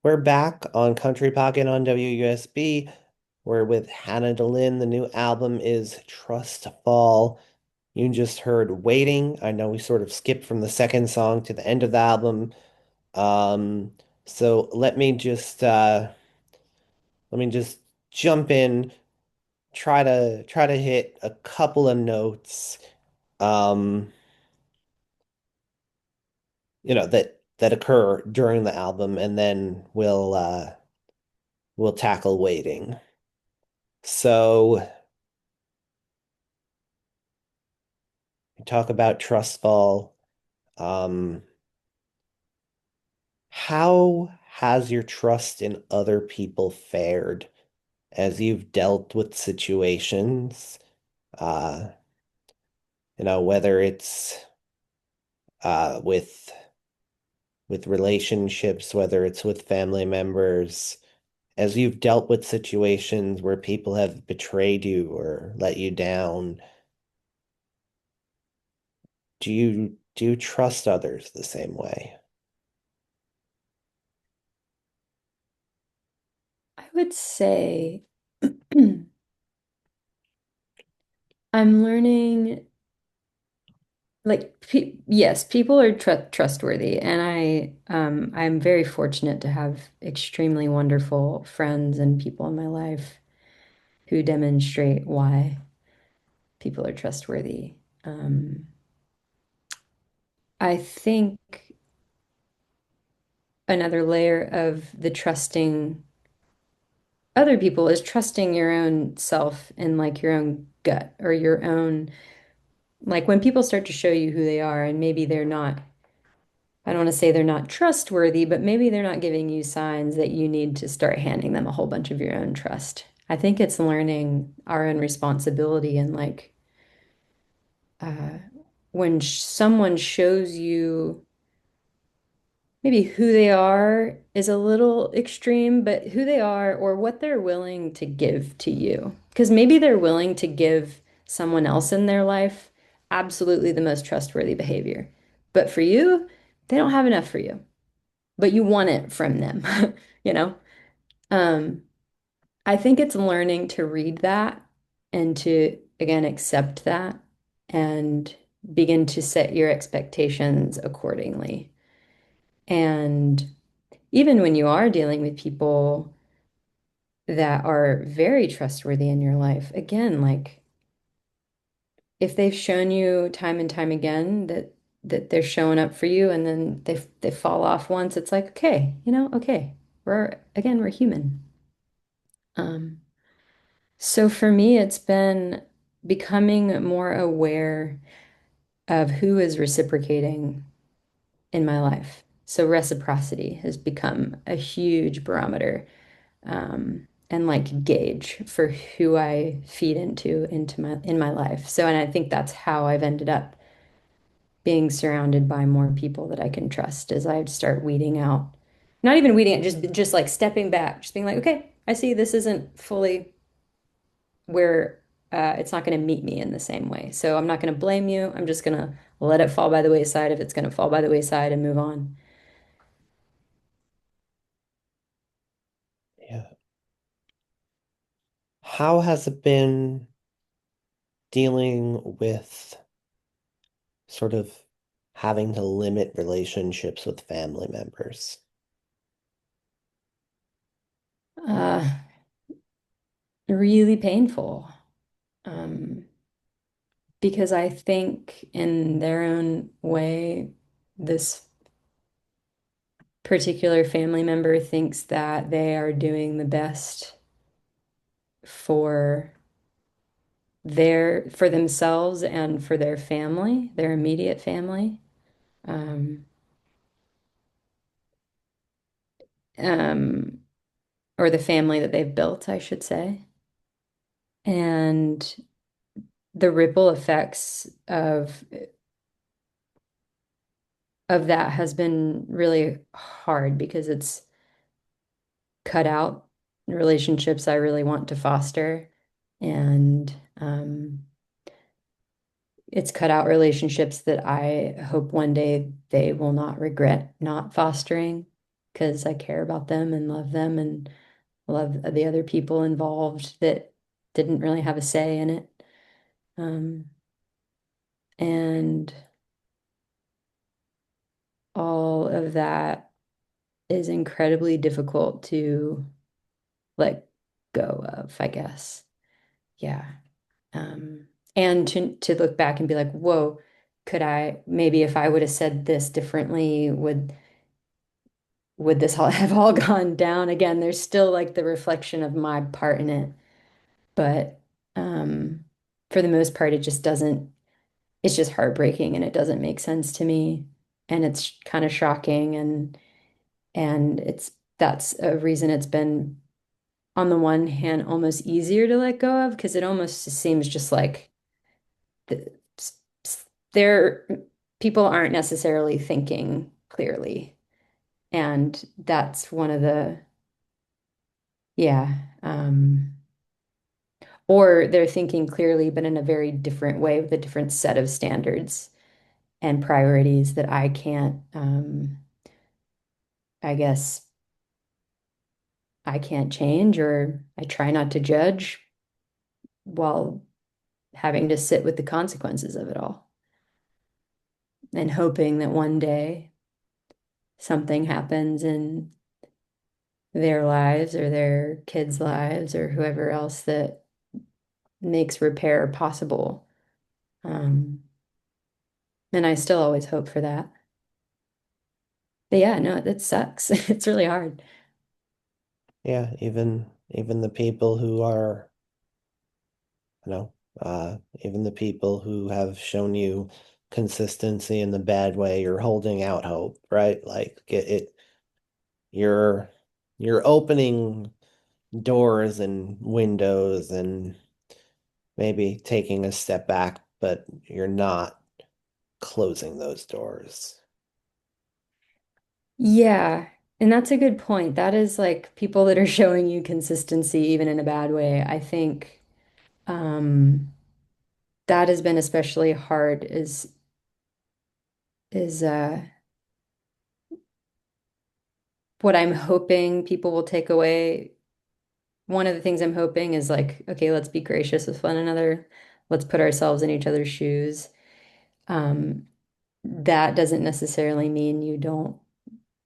We're back on Country Pocket on WUSB. We're with Hannah Delynn. The new album is Trust Fall. You just heard Waiting. I know we sort of skipped from the second song to the end of the album. Um, so let me just jump in, try to hit a couple of notes, um, that occur during the album, and then we'll tackle Waiting. So talk about trust fall. Um, how has your trust in other people fared as you've dealt with situations? Uh, whether it's with relationships, whether it's with family members, as you've dealt with situations where people have betrayed you or let you down, do you trust others the same way? I would say I'm learning like yes, people are trustworthy and I'm very fortunate to have extremely wonderful friends and people in my life who demonstrate why people are trustworthy. Um, I think another layer of the trusting other people is trusting your own self and like your own gut or your own like when people start to show you who they are and maybe they're not I don't want to say they're not trustworthy, but maybe they're not giving you signs that you need to start handing them a whole bunch of your own trust. I think it's learning our own responsibility and like uh, when someone shows you maybe who they are is a little extreme, but who they are or what they're willing to give to you. Because maybe they're willing to give someone else in their life absolutely the most trustworthy behavior. But for you, they don't have enough for you, but you want it from them, you know? Um, I think it's learning to read that and to, again, accept that and begin to set your expectations accordingly. And even when you are dealing with people that are very trustworthy in your life, again, like if they've shown you time and time again that they're showing up for you and then they fall off once, it's like, okay, okay. We're human. Um, so for me, it's been becoming more aware of who is reciprocating in my life. So reciprocity has become a huge barometer and like gauge for who I feed into my in my life. So, and I think that's how I've ended up being surrounded by more people that I can trust as I start weeding out, not even weeding it, just like stepping back, just being like, okay, I see this isn't fully where it's not going to meet me in the same way. So I'm not going to blame you. I'm just going to let it fall by the wayside if it's going to fall by the wayside and move on. Yeah. How has it been dealing with sort of having to limit relationships with family members? Uh, Really painful. Um, because I think in their own way, this particular family member thinks that they are doing the best for for themselves and for their family, their immediate family. Um, um, or the family that they've built, I should say. And the ripple effects of that has been really hard because it's cut out relationships I really want to foster. And it's cut out relationships that I hope one day they will not regret not fostering because I care about them and love the other people involved that didn't really have a say in it. Um, and all of that is incredibly difficult to let go of, I guess. Yeah. Um, and to look back and be like, whoa, could I maybe if I would have said this differently, would this all have all gone down? Again, there's still like the reflection of my part in it, but um, for the most part, it just doesn't, it's just heartbreaking and it doesn't make sense to me. And it's kind of shocking and it's that's a reason it's been on the one hand almost easier to let go of because it almost seems just like the, there people aren't necessarily thinking clearly. And that's one of the, yeah, or they're thinking clearly, but in a very different way with a different set of standards and priorities that I can't, I guess I can't change, or I try not to judge while having to sit with the consequences of it all and hoping that one day something happens in their lives or their kids' lives or whoever else that makes repair possible. Um, and I still always hope for that. But yeah, no, it sucks. It's really hard. Yeah, even the people who are, you know, even the people who have shown you consistency in the bad way, you're holding out hope, right? Like you're you're opening doors and windows and maybe taking a step back, but you're not closing those doors. Yeah, and that's a good point. That is like people that are showing you consistency, even in a bad way. I think um, that has been especially hard is what I'm hoping people will take away. One of the things I'm hoping is like, okay, let's be gracious with one another. Let's put ourselves in each other's shoes. Um, that doesn't necessarily mean you don't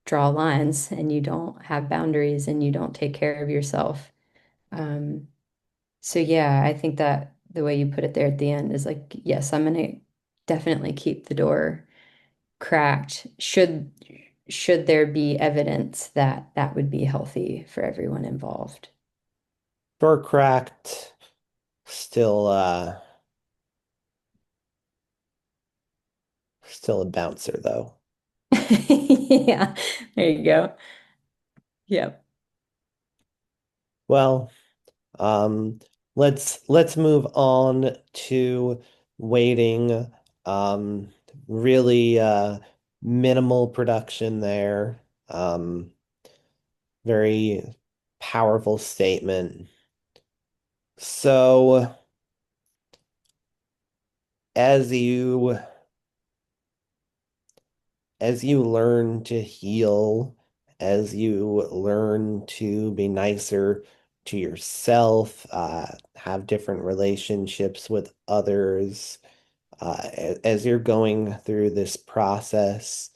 draw lines and you don't have boundaries and you don't take care of yourself. Um, so yeah, I think that the way you put it there at the end is like, yes, I'm gonna definitely keep the door cracked. Should there be evidence that that would be healthy for everyone involved? Door cracked, still still a bouncer though. Yeah, there you go. Yep. Well, um, let's move on to waiting. Um, really minimal production there. Very powerful statement. So as you as you learn to heal, as you learn to be nicer to yourself, have different relationships with others, as you're going through this process,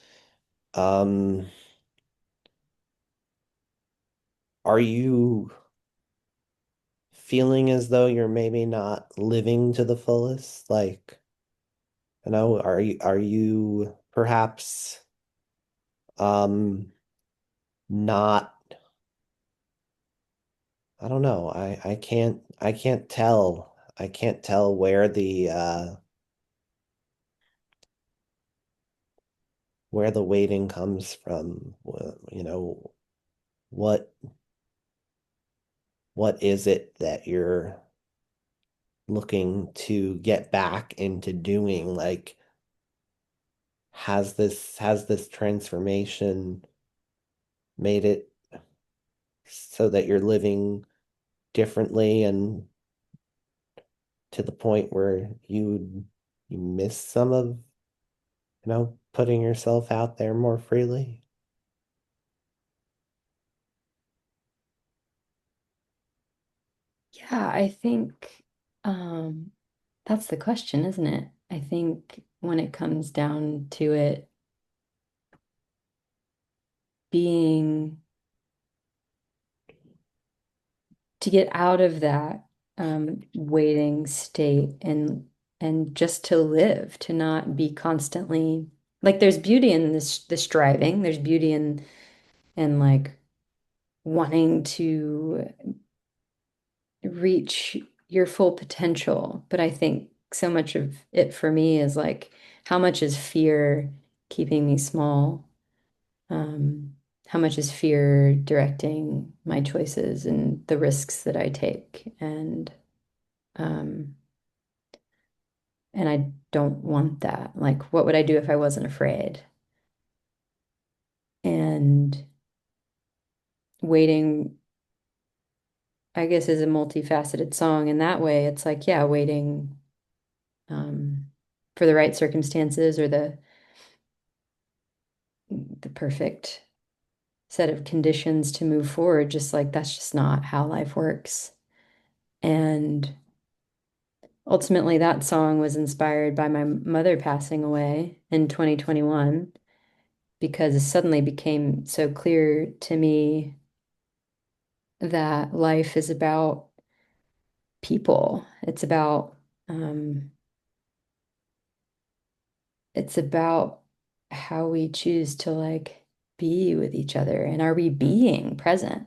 um, are you feeling as though you're maybe not living to the fullest? Like, are you perhaps not I don't know. I can't tell. I can't tell where the waiting comes from. What what is it that you're looking to get back into doing? Like has this transformation made it so that you're living differently and to the point where you miss some of, putting yourself out there more freely? Yeah, I think um, that's the question, isn't it? I think when it comes down to it, being to get out of that waiting state and just to live, to not be constantly like there's beauty in this striving, there's beauty in like wanting to reach your full potential. But I think so much of it for me is like, how much is fear keeping me small? Um, how much is fear directing my choices and the risks that I take? Um, and I don't want that. Like, what would I do if I wasn't afraid? And waiting, I guess, is a multifaceted song. In that way, it's like, yeah, waiting um, for the right circumstances or the perfect set of conditions to move forward. Just like that's just not how life works. And ultimately, that song was inspired by my mother passing away in 2021 because it suddenly became so clear to me that life is about people. Um, it's about how we choose to like be with each other and are we being present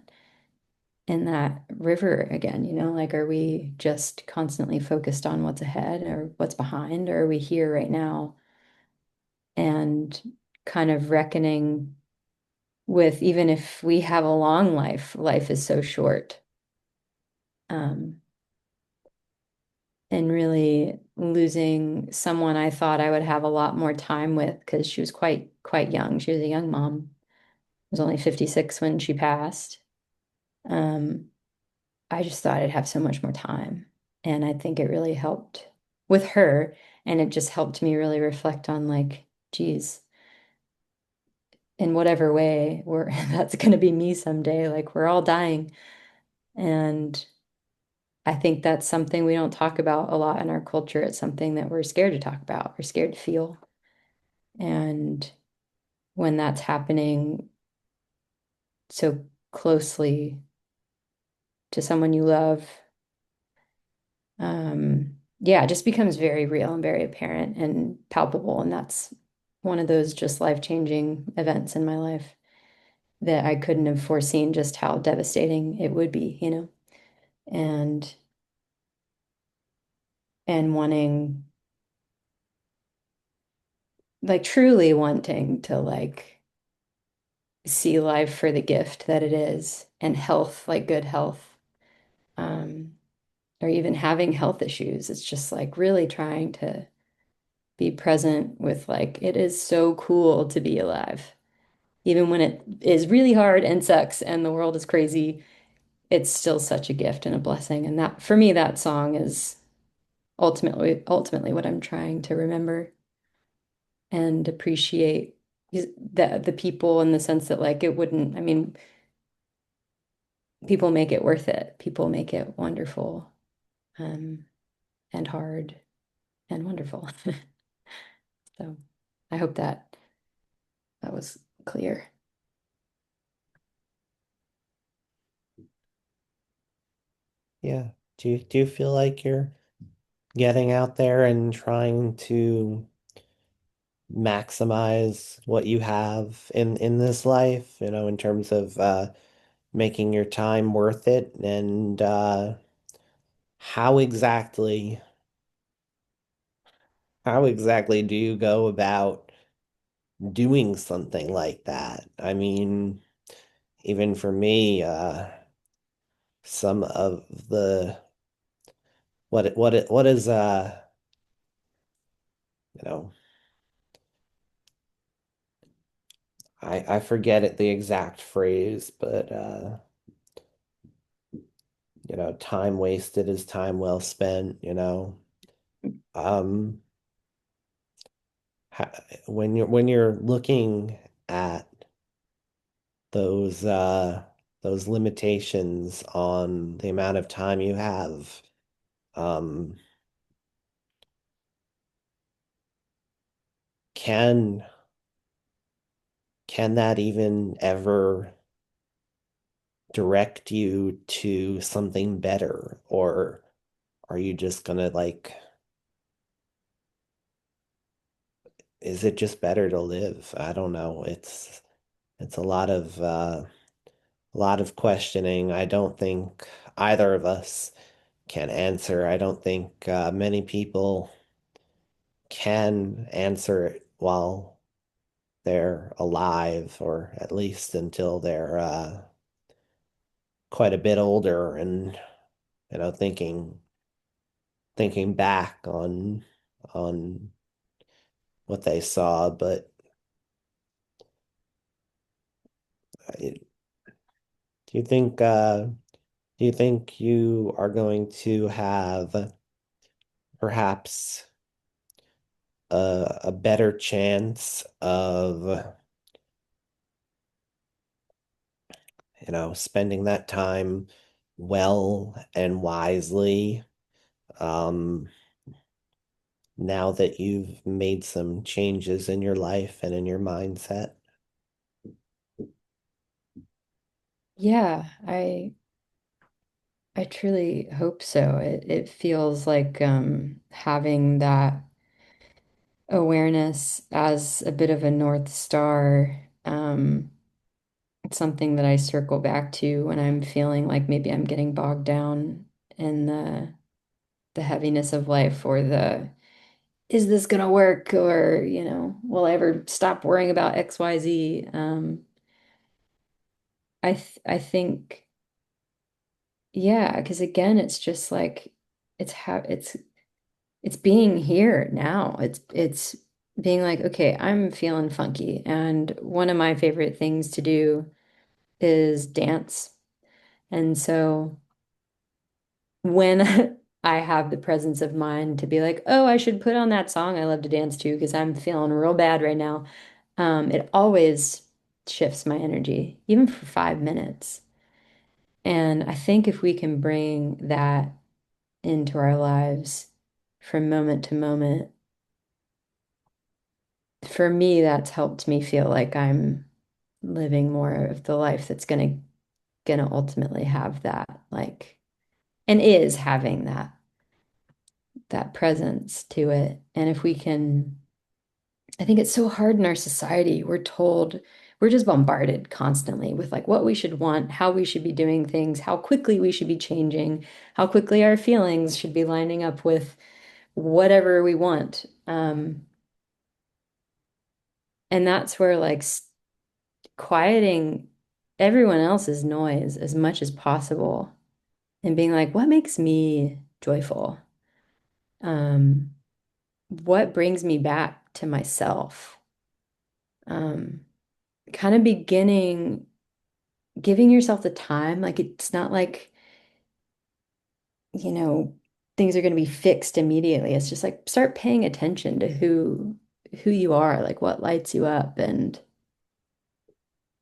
in that river again, like are we just constantly focused on what's ahead or what's behind, or are we here right now and kind of reckoning with even if we have a long life, life is so short. Um, and really losing someone I thought I would have a lot more time with because she was quite young. She was a young mom. Was only 56 when she passed. Um, I just thought I'd have so much more time. And I think it really helped with her. And it just helped me really reflect on like, geez, in whatever way we're that's gonna be me someday. Like we're all dying. And I think that's something we don't talk about a lot in our culture. It's something that we're scared to talk about. We're scared to feel. And when that's happening so closely to someone you love, yeah, it just becomes very real and very apparent and palpable. And that's one of those just life-changing events in my life that I couldn't have foreseen just how devastating it would be. And and wanting, like truly wanting to like see life for the gift that it is and health, like good health. Um, or even having health issues. It's just like really trying to be present with like, it is so cool to be alive. Even when it is really hard and sucks and the world is crazy, it's still such a gift and a blessing. And that for me, that song is ultimately what I'm trying to remember and appreciate the people in the sense that like it wouldn't, I mean, people make it worth it. People make it wonderful, um, and hard and wonderful. So I hope that was clear. Yeah. Do you feel like you're getting out there and trying to maximize what you have in this life, in terms of making your time worth it, and how exactly how exactly do you go about doing something like that? I mean, even for me, some of the what is you know I forget it the exact phrase, but time wasted is time well spent. Um, when you're looking at those those limitations on the amount of time you have, um, can can that even ever direct you to something better? Or are you just gonna like, is it just better to live? I don't know. It's a lot of questioning. I don't think either of us can answer. I don't think many people can answer it while they're alive, or at least until they're quite a bit older and thinking back on what they saw. But do you think you are going to have perhaps a better chance of, spending that time well and wisely, um, now that you've made some changes in your life and in your mindset? Yeah, I truly hope so. It feels like having that awareness as a bit of a North Star. It's something that I circle back to when I'm feeling like maybe I'm getting bogged down in the heaviness of life, or the is this gonna work, or will I ever stop worrying about XYZ? I think, yeah, because again, it's just like it's being here now. It's being like, okay, I'm feeling funky, and one of my favorite things to do is dance. And so when I have the presence of mind to be like, oh, I should put on that song I love to dance to because I'm feeling real bad right now, it always shifts my energy, even for 5 minutes. And I think if we can bring that into our lives from moment to moment, for me, that's helped me feel like I'm living more of the life that's gonna ultimately have that, like, and is having that presence to it. And if we can, I think it's so hard in our society. We're just bombarded constantly with like what we should want, how we should be doing things, how quickly we should be changing, how quickly our feelings should be lining up with whatever we want. And that's where like quieting everyone else's noise as much as possible and being like, what makes me joyful? Um, what brings me back to myself? Um, kind of beginning, giving yourself the time. Like it's not like, you know, things are going to be fixed immediately. It's just like start paying attention to who you are, like what lights you up. And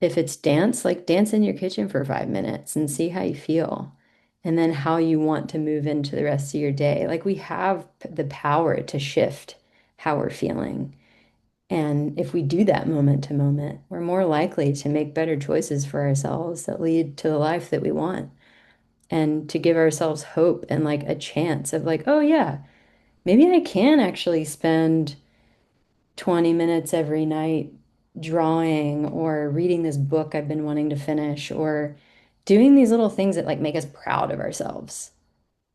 if it's dance, like dance in your kitchen for 5 minutes and see how you feel. And then how you want to move into the rest of your day. Like we have the power to shift how we're feeling. And if we do that moment to moment, we're more likely to make better choices for ourselves that lead to the life that we want, and to give ourselves hope and like a chance of like, oh yeah, maybe I can actually spend 20 minutes every night drawing or reading this book I've been wanting to finish, or doing these little things that like make us proud of ourselves.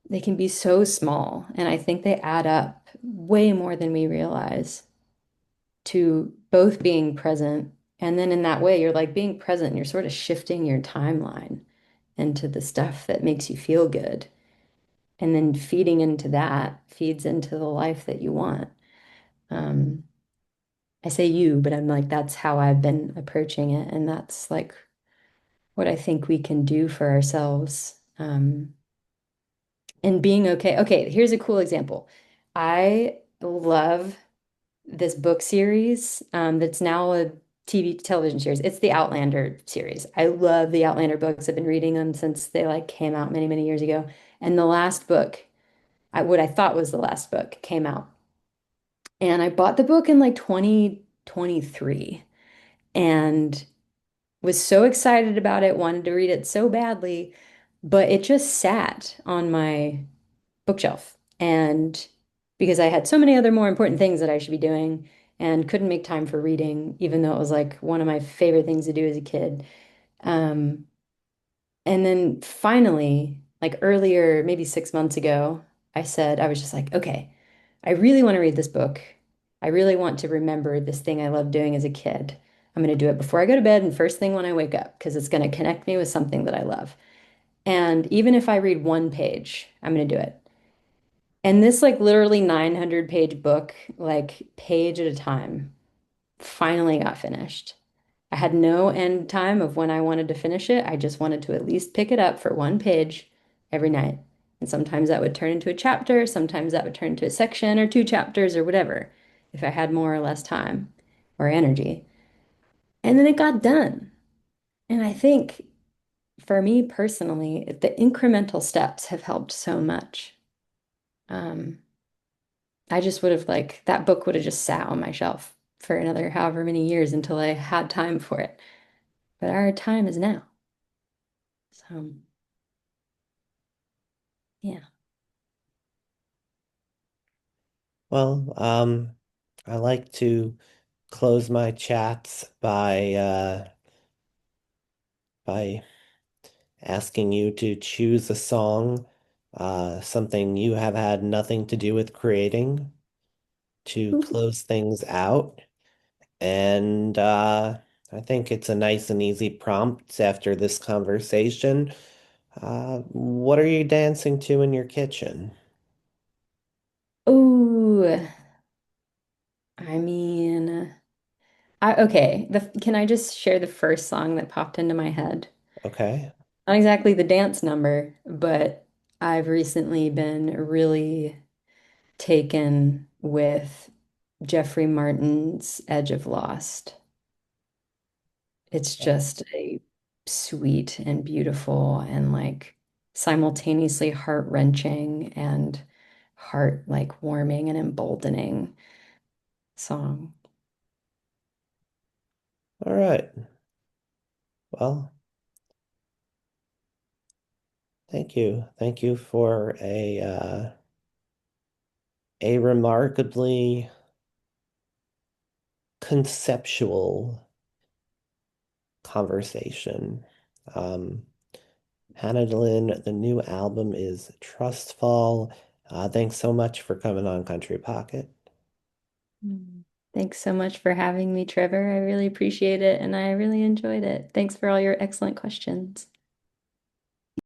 They can be so small, and I think they add up way more than we realize to both being present. And then in that way, you're like being present, you're sort of shifting your timeline into the stuff that makes you feel good. And then feeding into that feeds into the life that you want. Um, I say you, but I'm like, that's how I've been approaching it. And that's like what I think we can do for ourselves. And being okay. Okay, here's a cool example. I love this book series that's now TV television series. It's the Outlander series. I love the Outlander books. I've been reading them since they like came out many, many years ago. And the last book, what I thought was the last book, came out. And I bought the book in like 2023 and was so excited about it, wanted to read it so badly, but it just sat on my bookshelf. And because I had so many other more important things that I should be doing and couldn't make time for reading, even though it was like one of my favorite things to do as a kid. Um, and then finally, like earlier, maybe 6 months ago, I said, I was just like, okay, I really want to read this book. I really want to remember this thing I loved doing as a kid. I'm going to do it before I go to bed and first thing when I wake up because it's going to connect me with something that I love. And even if I read one page, I'm going to do it. And this like literally 900-page book, like page at a time, finally got finished. I had no end time of when I wanted to finish it. I just wanted to at least pick it up for one page every night. And sometimes that would turn into a chapter, sometimes that would turn into a section or two chapters or whatever, if I had more or less time or energy. And then it got done. And I think for me personally, the incremental steps have helped so much. Um, I just would have like that book would have just sat on my shelf for another however many years until I had time for it. But our time is now. So, yeah. Well, I like to close my chats by asking you to choose a song, something you have had nothing to do with creating to Ooh. close things out. And I think it's a nice and easy prompt after this conversation. What are you dancing to in your kitchen? Ooh, I mean, okay. Can I just share the first song that popped into my head? Okay. Not exactly the dance number, but I've recently been really taken with Jeffrey Martin's Edge of Lost. It's just a sweet and beautiful and like simultaneously heart-wrenching and heart like warming and emboldening song. All right. Well, thank you. Thank you for a remarkably conceptual conversation. Um, Hannah Delynn, the new album is Trustfall. Thanks so much for coming on Country Pocket. Mm. Thanks so much for having me, Trevor. I really appreciate it and I really enjoyed it. Thanks for all your excellent questions.